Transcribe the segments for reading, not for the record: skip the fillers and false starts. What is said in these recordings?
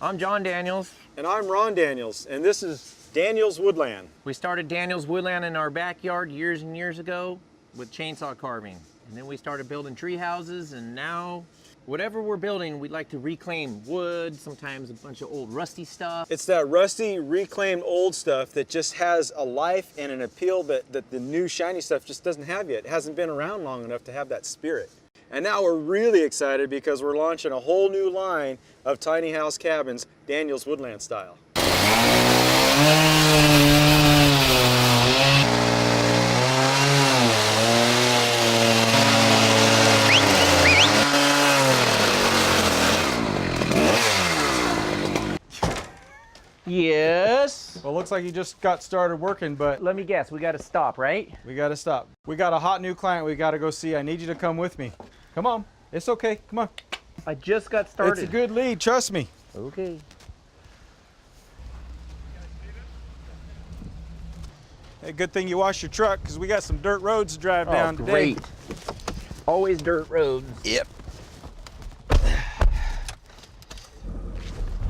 I'm John Daniels. And I'm Ron Daniels, and this is Daniels Woodland. We started Daniels Woodland in our backyard years and years ago with chainsaw carving. And then we started building tree houses, and now whatever we're building, we'd like to reclaim wood, sometimes a bunch of old rusty stuff. It's that rusty, reclaimed old stuff that just has a life and an appeal that the new shiny stuff just doesn't have yet. It hasn't been around long enough to have that spirit. And now we're really excited because we're launching a whole new line of tiny house cabins, Daniels Woodland style. Yes. Well, it looks like you just got started working, but Let me guess, we got to stop, right? we got to stop. We got a hot new client we got to go see. I need you to come with me. Come on. It's okay. Come on. I just got started. It's a good lead. Trust me. Okay. Hey, good thing you washed your truck because we got some dirt roads to drive down today. Great. Always dirt roads. Yep.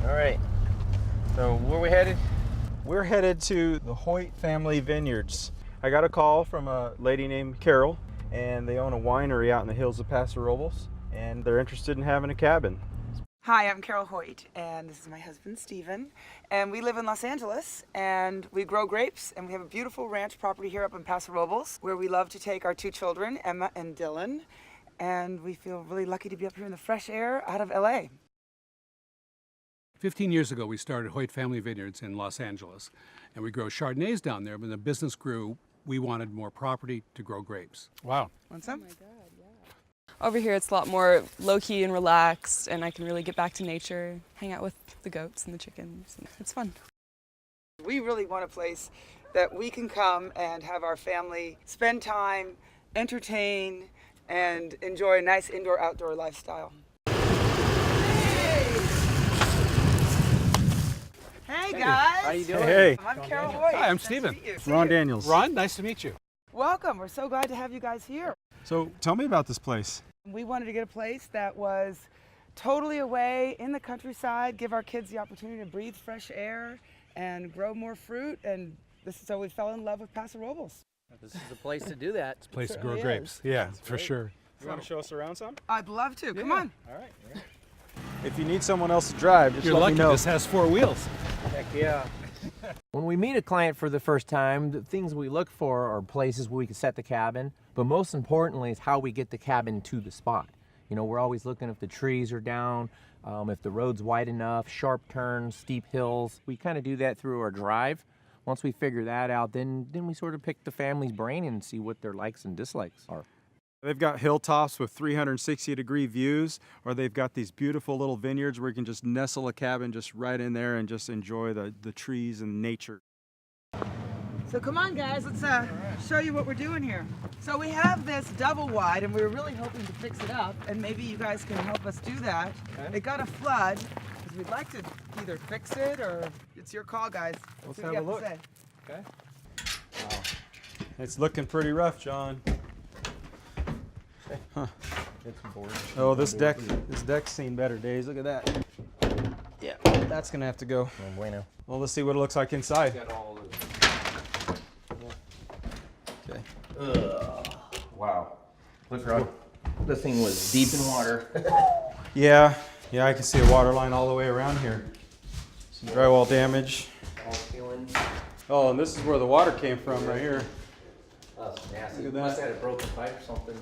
All right. So where we headed? We're headed to the Hoyt family vineyards. I got a call from a lady named Carol, and they own a winery out in the hills of Paso Robles, and they're interested in having a cabin. Hi, I'm Carol Hoyt, and this is my husband, Stephen. And we live in Los Angeles, and we grow grapes, and we have a beautiful ranch property here up in Paso Robles, where we love to take our two children, Emma and Dylan, and we feel really lucky to be up here in the fresh air out of LA. 15 years ago, we started Hoyt Family Vineyards in Los Angeles, and we grow Chardonnays down there. When the business grew, we wanted more property to grow grapes. Wow. Want some? Over here it's a lot more low-key and relaxed, and I can really get back to nature, hang out with the goats and the chickens. It's fun. We really want a place that we can come and have our family spend time, entertain, and enjoy a nice indoor-outdoor lifestyle. Hey guys! How you doing? Hey. I'm Carol Hoyt. Hi, I'm Nice to Stephen. meet you. Ron Daniels. Ron, nice to meet you. Welcome. We're so glad to have you guys here. So tell me about this place. We wanted to get a place that was totally away in the countryside, give our kids the opportunity to breathe fresh air and grow more fruit. And so we fell in love with Paso Robles. This is the place to do that. It's a place to grow certainly grapes. Yeah, for sure. You want to show us around some? I'd love to. Come on. All right. If you need someone else to drive, just You're let lucky me know. this has 4 wheels. Heck yeah. When we meet a client for the first time, the things we look for are places where we can set the cabin, but most importantly is how we get the cabin to the spot. You know, we're always looking if the trees are down, if the road's wide enough, sharp turns, steep hills. We kind of do that through our drive. Once we figure that out, then we sort of pick the family's brain and see what their likes and dislikes are. They've got hilltops with 360-degree views, or they've got these beautiful little vineyards where you can just nestle a cabin just right in there and just enjoy the trees and nature. So come on, guys. Let's show you what we're doing here. So we have this double wide, and we were really hoping to fix it up, and maybe you guys can help us do that. Okay. It got a flood, because we'd like to either fix it or it's your call, guys. Let's See what you have a to look. say. Okay. Wow. It's looking pretty rough, John. Huh. It's bored. Oh, this deck's seen better days. Look at that. Yeah, that's gonna have to go. Oh, bueno. Well, let's see what it looks like inside. Okay. Wow. Look, Ron. This thing was deep in water. Yeah, I can see a water line all the way around here. Some drywall damage. All feeling. Oh, and this is where the water came from, right here. That's nasty. Look at that. Must have had a broken pipe or something.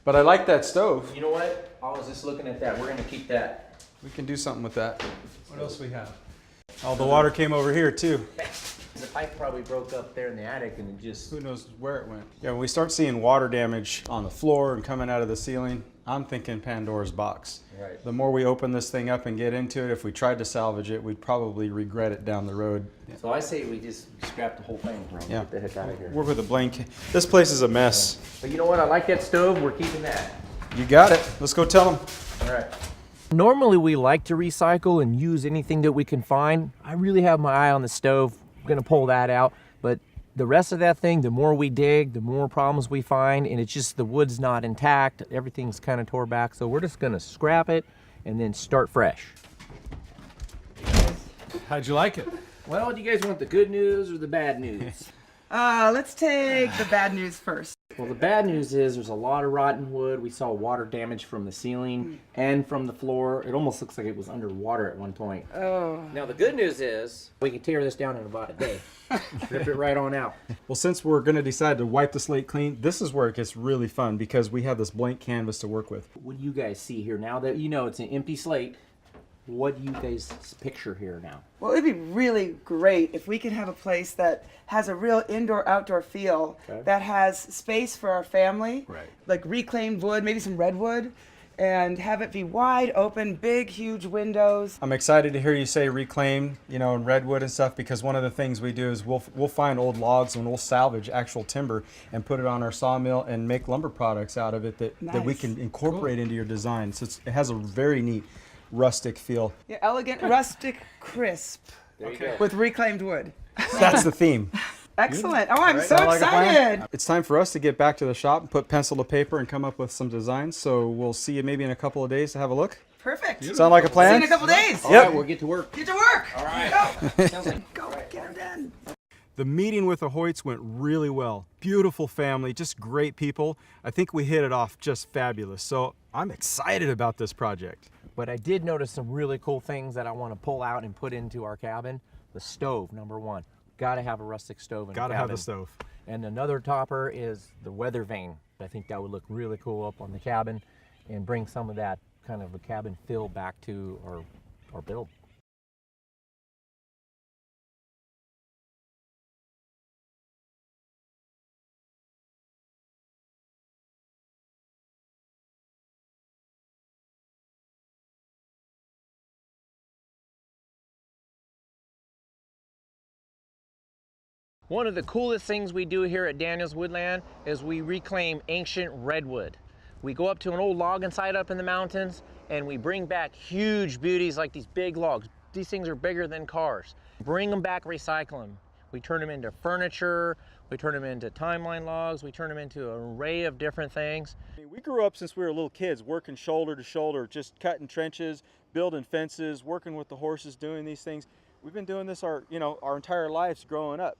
But I like that stove. You know what? I was just looking at that. We're gonna keep that. We can do something with that. What else we have? Oh, the water came over here too. The pipe probably broke up there in the attic and it just... Who knows where it went? Yeah, when we start seeing water damage on the floor and coming out of the ceiling, I'm thinking Pandora's box. Right. The more we open this thing up and get into it, if we tried to salvage it, we'd probably regret it down the road. So I say we just scrap the whole thing, bro. Yeah. Get the heck out of here. We're with a blank. This place is a mess. But you know what? I like that stove. We're keeping that. You got it. Let's go tell them. All right. Normally we like to recycle and use anything that we can find. I really have my eye on the stove. I'm gonna pull that out. But the rest of that thing, the more we dig, the more problems we find, and it's just the wood's not intact. Everything's kind of tore back. So we're just gonna scrap it and then start fresh. How'd you like it? Well, do you guys want the good news or the bad news? Let's take the bad news first. Well, the bad news is there's a lot of rotten wood. We saw water damage from the ceiling and from the floor. It almost looks like it was underwater at one point. Oh. Now, the good news is we can tear this down in about a day. Rip it right on out. Well, since we're going to decide to wipe the slate clean, this is where it gets really fun because we have this blank canvas to work with. What do you guys see here now that you know it's an empty slate? What do you guys picture here now? Well, it'd be really great if we could have a place that has a real indoor-outdoor feel, that has space for our family, like reclaimed wood, maybe some redwood, and have it be wide open, big, huge windows. I'm excited to hear you say reclaim, you know, and redwood and stuff, because one of the things we do is we'll find old logs and we'll salvage actual timber and put it on our sawmill and make lumber products out of it that we can incorporate into your design. So it has a very neat rustic feel. Yeah, elegant, rustic, crisp, with reclaimed wood. That's the theme. Excellent. Oh, I'm so Sound like a plan? excited. It's time for us to get back to the shop and put pencil to paper and come up with some designs. So we'll see you maybe in a couple of days to have a look. Perfect. Sound like a See you plan? in a couple days. All right, we'll get to work. Get to work. All right. Go. Sounds like Go. Get them done. The meeting with the Hoyts went really well. Beautiful family, just great people. I think we hit it off just fabulous. So I'm excited about this project. But I did notice some really cool things that I want to pull out and put into our cabin. The stove, number one. Got to have a rustic stove in Gotta the cabin. have the stove. And another topper is the weather vane. I think that would look really cool up on the cabin and bring some of that kind of a cabin feel back to our build. One of the coolest things we do here at Daniels Woodland is we reclaim ancient redwood. We go up to an old logging site up in the mountains and we bring back huge beauties like these big logs. These things are bigger than cars. Bring them back, recycle them. We turn them into furniture, we turn them into timeline logs, we turn them into an array of different things. We grew up since we were little kids, working shoulder to shoulder, just cutting trenches, building fences, working with the horses, doing these things. We've been doing this our entire lives growing up.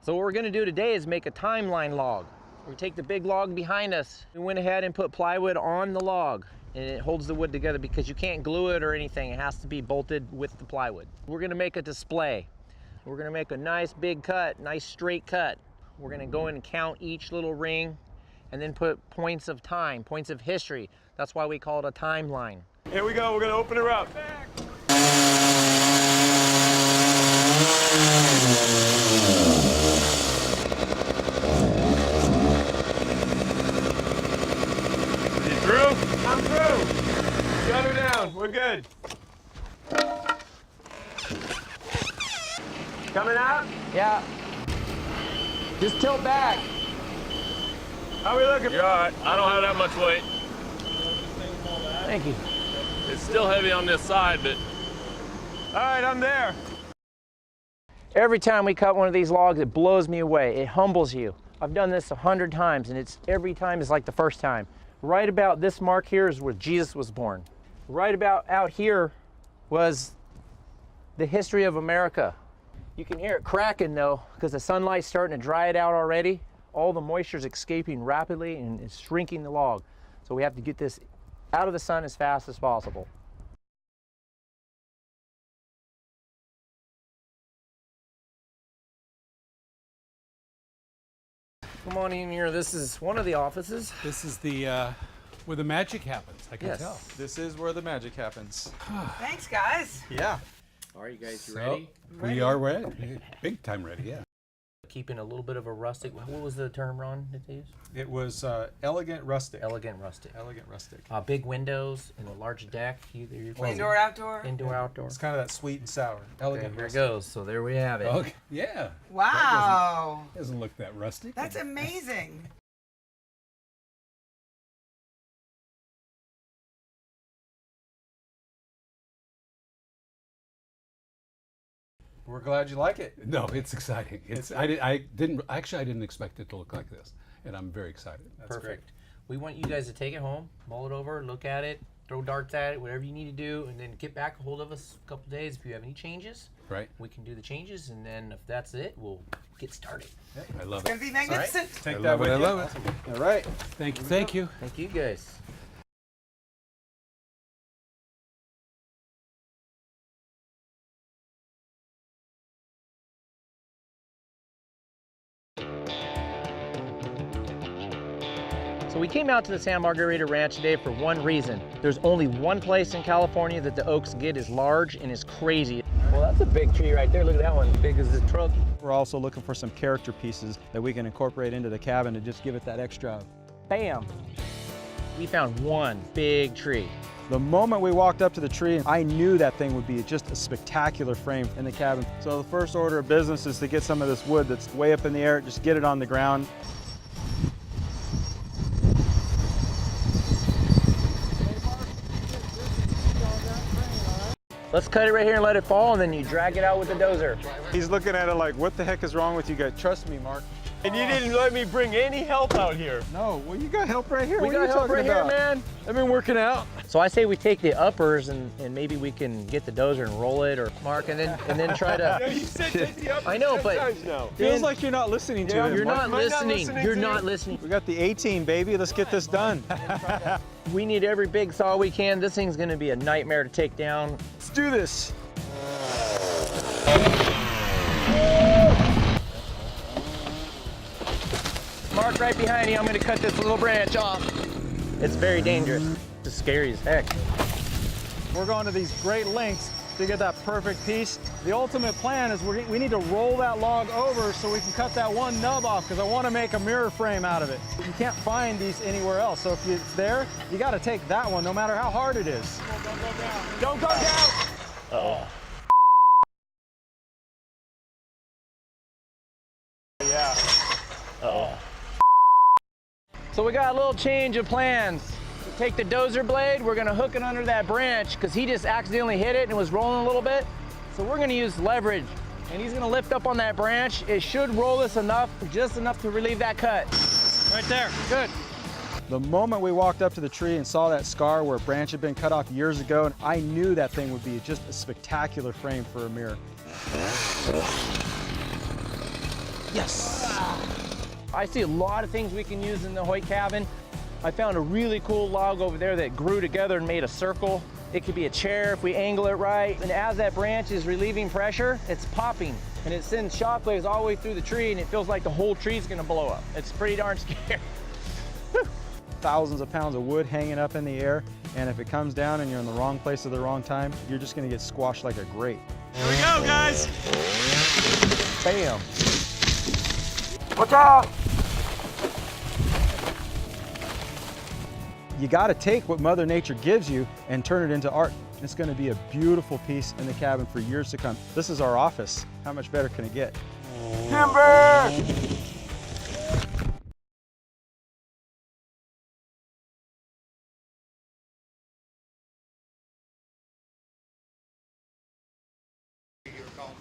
So what we're gonna do today is make a timeline log. We take the big log behind us. We went ahead and put plywood on the log and it holds the wood together because you can't glue it or anything. It has to be bolted with the plywood. We're gonna make a display. We're gonna make a nice big cut, nice straight cut. We're gonna go in and count each little ring and then put points of time, points of history. That's why we call it a timeline. Here we go, we're gonna open her up. I'm through. Shut her down. We're good. Coming out? Yeah. Just tilt back. How we looking? You're all right. I don't have that much weight. Thank you. It's still heavy on this side, but All right, I'm there. Every time we cut one of these logs, it blows me away. It humbles you. I've done this 100 times, and every time is like the first time. Right about this mark here is where Jesus was born. Right about out here was the history of America. You can hear it cracking though, because the sunlight's starting to dry it out already. All the moisture's escaping rapidly and it's shrinking the log. So we have to get this out of the sun as fast as possible. Come on in here. This is one of the offices. This is the where the magic happens. I can tell. This is where the magic happens. Thanks, guys. Yeah. Are you guys So, ready? we are ready. Big time ready, yeah. Keeping a little bit of a rustic. What was the term, Ron, that they used? It was elegant rustic. Elegant rustic. Elegant rustic. Big windows and a large deck. Indoor, outdoor. Indoor, outdoor. It's kind of that sweet and sour. Elegant Okay, here it rustic. goes. So there we have it. Okay. Yeah. Wow. Doesn't look that rustic. That's amazing. We're glad you like it. No, it's exciting. I didn't expect it to look like this, and I'm very excited. That's Perfect. great. We want you guys to take it home, mull it over, look at it, throw darts at it, whatever you need to do, and then get back a hold of us a couple days if you have any changes. Right. We can do the changes, and then if that's it, we'll get started. I love It's it. gonna be magnificent. Take I that love with it. I you. love it. All right. Thank you. Thank you. Thank you guys. So we came out to the Santa Margarita Ranch today for one reason. There's only one place in California that the oaks get as large and as crazy. Well, that's a big tree right there. Look at that one, big as the truck. We're also looking for some character pieces that we can incorporate into the cabin to just give it that extra bam. We found one big tree. The moment we walked up to the tree, I knew that thing would be just a spectacular frame in the cabin. So the first order of business is to get some of this wood that's way up in the air, just get it on the ground. Let's cut it right here and let it fall, and then you drag it out with the dozer. He's looking at it like, what the heck is wrong with you guys? Trust me, Mark. And you didn't let me bring any help out here. No, well, you got help right here. We What are got you help talking right about? here, man. I've been working out. So I say we take the uppers and maybe we can get the dozer and roll it, or Mark, and then try to. You said take the upper I know, 10 but times now. Feels like you're not listening to him. you're Mark. not Am I not listening. listening You're to not you? listening. We got the A-team, baby. Let's get this done. We need every big saw we can. This thing's gonna be a nightmare to take down. Let's do this. Mark, right behind you. I'm gonna cut this little branch off. It's very dangerous. It's scary as heck. We're going to these great lengths to get that perfect piece. The ultimate plan is we need to roll that log over so we can cut that one nub off, because I want to make a mirror frame out of it. You can't find these anywhere else, so if it's there, you got to take that one no matter how hard it is. Don't go down. Uh-oh. Yeah. Uh-oh. So we got a little change of plans. We take the dozer blade, we're gonna hook it under that branch because he just accidentally hit it and was rolling a little bit. So we're gonna use leverage, and he's gonna lift up on that branch. It should roll us enough, just enough to relieve that cut. Right there, good. The moment we walked up to the tree and saw that scar where a branch had been cut off years ago, I knew that thing would be just a spectacular frame for a mirror. Yes! I see a lot of things we can use in the Hoyt cabin. I found a really cool log over there that grew together and made a circle. It could be a chair if we angle it right. And as that branch is relieving pressure, it's popping. And it sends shockwaves all the way through the tree, and it feels like the whole tree is gonna blow up. It's pretty darn scary. Thousands of pounds of wood hanging up in the air, and if it comes down and you're in the wrong place at the wrong time, you're just gonna get squashed like a grape. Here we go, guys. Bam. Watch out! You gotta take what Mother Nature gives you and turn it into art. It's gonna be a beautiful piece in the cabin for years to come. This is our office. How much better can it get? Timber!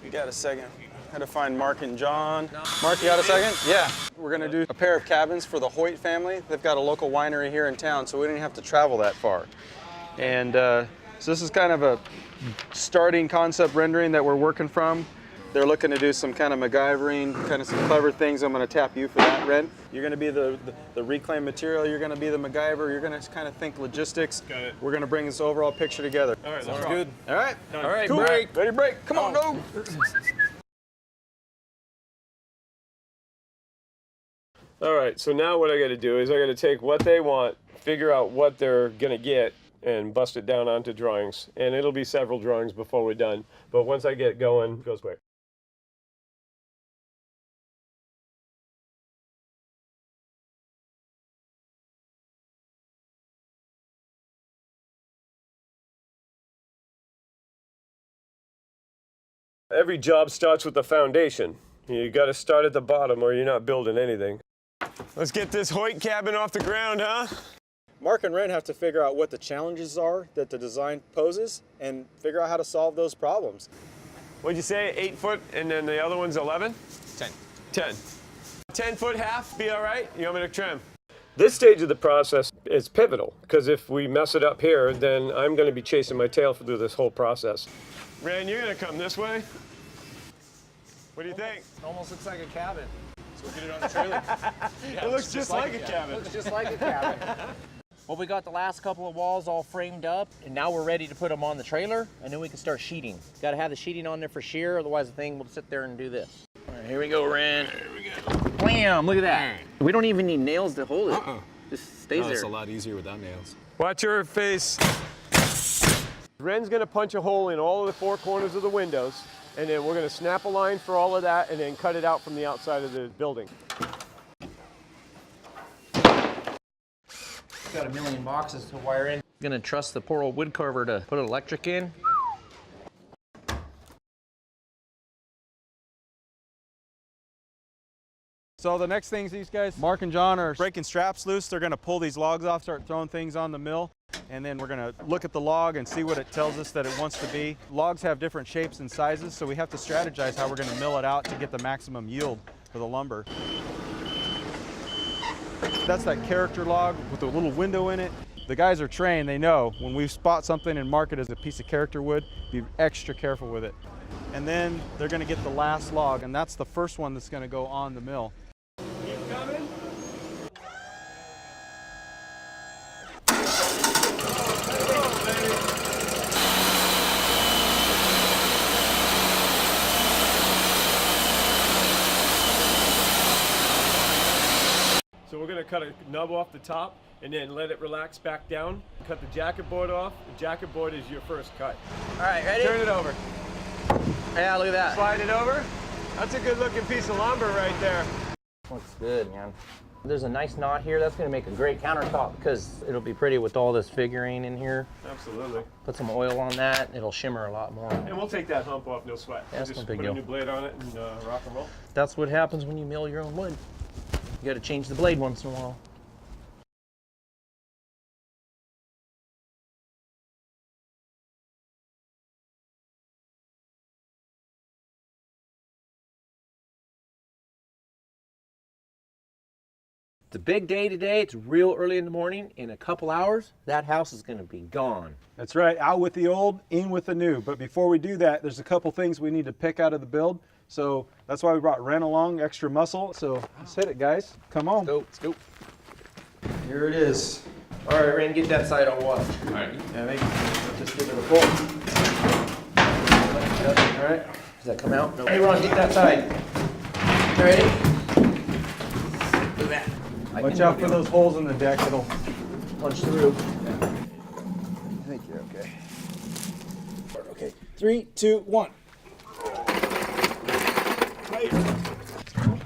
You got a second? Had to find Mark and John. Mark, you got a second? Yeah. We're gonna do a pair of cabins for the Hoyt family. They've got a local winery here in town, so we didn't have to travel that far. And so this is kind of a starting concept rendering that we're working from. They're looking to do some kind of MacGyvering, kind of some clever things. I'm gonna tap you for that, Red. You're gonna be the reclaimed material. You're gonna be the MacGyver. You're gonna kind of think logistics. Got it. We're gonna bring this overall picture together. All right, let's Sounds rock. good. All right. Done. All right, Cool. break. Ready, break. Come on, go. All right, so now what I got to do is I got to take what they want, figure out what they're going to get, and bust it down onto drawings. And it'll be several drawings before we're done. But once I get going, it goes quick. Every job starts with the foundation. You got to start at the bottom or you're not building anything. Let's get this Hoyt cabin off the ground, huh? Mark and Ren have to figure out what the challenges are that the design poses and figure out how to solve those problems. What'd you say, 8 foot and then the other one's 11? 10. 10. 10 foot half, be all right? You want me to trim? This stage of the process is pivotal because if we mess it up here, then I'm going to be chasing my tail through this whole process. Ren, you're going to come this way. What do you think? It almost looks like a cabin. So we'll get it on the trailer. Yeah, it looks just like a cabin. Looks just like a cabin. Well, we got the last couple of walls all framed up, and now we're ready to put them on the trailer, and then we can start sheeting. Got to have the sheeting on there for shear, otherwise the thing will sit there and do this. All right, here we go, Ren. There we go. Bam! Look at that. We don't even need nails to hold it. Just stays there. It's a lot easier without nails. Watch your face. Ren's going to punch a hole in all of the 4 corners of the windows, and then we're going to snap a line for all of that and then cut it out from the outside of the building. Got a million boxes to wire in. Gonna trust the poor old wood carver to put electric in. So the next things these guys, Mark and John, are breaking straps loose. They're gonna pull these logs off, start throwing things on the mill, and then we're gonna look at the log and see what it tells us that it wants to be. Logs have different shapes and sizes, so we have to strategize how we're gonna mill it out to get the maximum yield for the lumber. That's that character log with a little window in it. The guys are trained, they know when we spot something and mark it as a piece of character wood, be extra careful with it. And then they're gonna get the last log, and that's the first one that's gonna go on the mill. Keep coming. So we're going to cut a nub off the top and then let it relax back down. Cut the jacket board off. The jacket board is your first cut. All right, ready? Turn it over. Yeah, look at that. Slide it over. That's a good looking piece of lumber right there. Looks good, man. There's a nice knot here. That's gonna make a great countertop because it'll be pretty with all this figurine in here. Absolutely. Put some oil on that, it'll shimmer a lot more. And we'll take that hump off, no sweat. Yeah, that's just no big put deal. a new blade on it and rock and roll. That's what happens when you mill your own wood. You gotta change the blade once in a while. It's a big day today. It's real early in the morning. In a couple hours, that house is going to be gone. That's right, out with the old, in with the new. But before we do that, there's a couple things we need to pick out of the build. So that's why we brought Ren along, extra muscle. So let's hit it, guys. Come on. Let's go. Here it is. All right, Ren, get that side on watch. All right. Yeah, maybe just give it a pull. All right. Does that come out? No. Hey, Ron, get that side. You ready? Look at that. Watch out for those holes in the deck. It'll Punch through. I think you're okay. Okay, 3, 2, 1.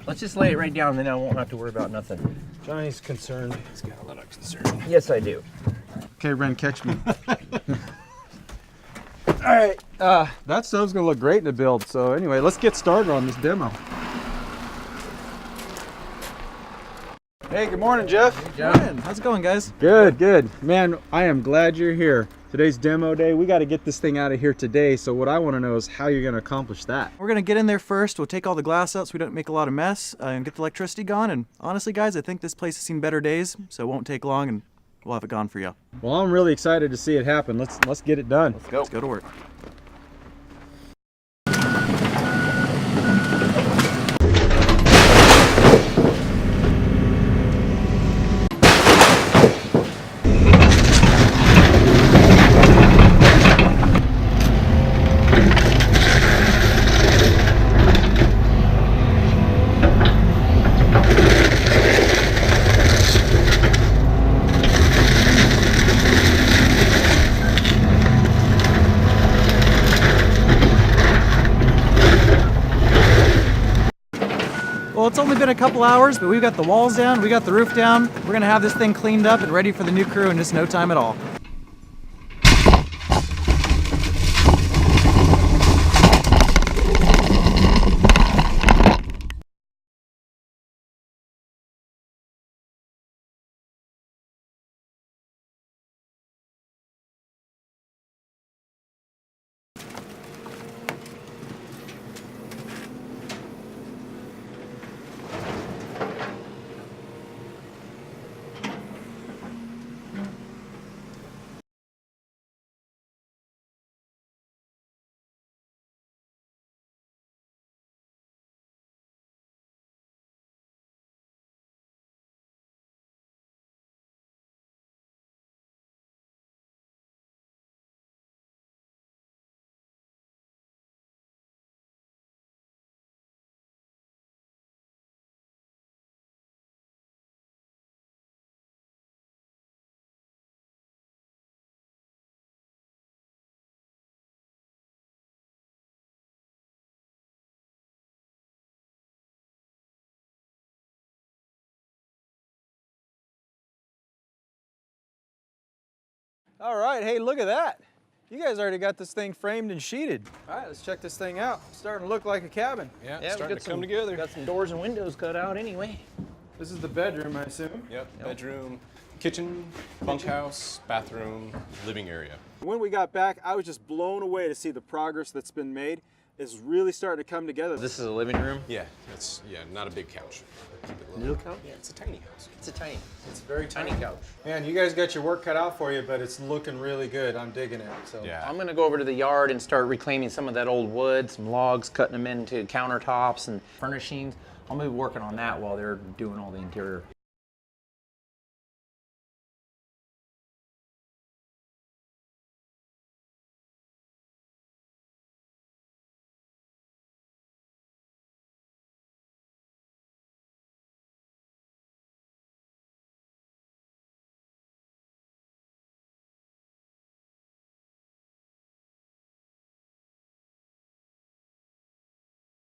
Let's just lay it right down, then I won't have to worry about nothing. Johnny's concerned. He's got a lot of concern. Yes, I do. Okay, Ren, catch me. All right, that stuff's gonna look great in the build. So anyway, let's get started on this demo. Hey, good morning, Jeff. Hey, Jeff. Morning. How's it going, guys? Good, good. Man, I am glad you're here. Today's demo day. We got to get this thing out of here today. So what I want to know is how you're going to accomplish that. We're gonna get in there first. We'll take all the glass out so we don't make a lot of mess and get the electricity gone. And honestly, guys, I think this place has seen better days, so it won't take long and we'll have it gone for you. Well, I'm really excited to see it happen. Let's get it done. Let's go to work. Well, it's only been a couple hours, but we've got the walls down, we got the roof down. We're gonna have this thing cleaned up and ready for the new crew in just no time at all. All right, hey, look at that. You guys already got this thing framed and sheeted. All right, let's check this thing out. It's starting to look like a cabin. Yeah, Yeah, it's starting to come together. Got some doors and windows cut out anyway. This is the bedroom, I assume. Yep, bedroom, kitchen, bunkhouse, bathroom, living area. When we got back, I was just blown away to see the progress that's been made. It's really starting to come together. This is a living room. Yeah, it's not a big couch. Keep it Little couch? Yeah, it's a tiny house. It's a very tiny couch. Man, you guys got your work cut out for you, but it's looking really good. I'm digging it. So Yeah. I'm gonna go over to the yard and start reclaiming some of that old wood, some logs, cutting them into countertops and furnishings. I'm gonna be working on that while they're doing all the interior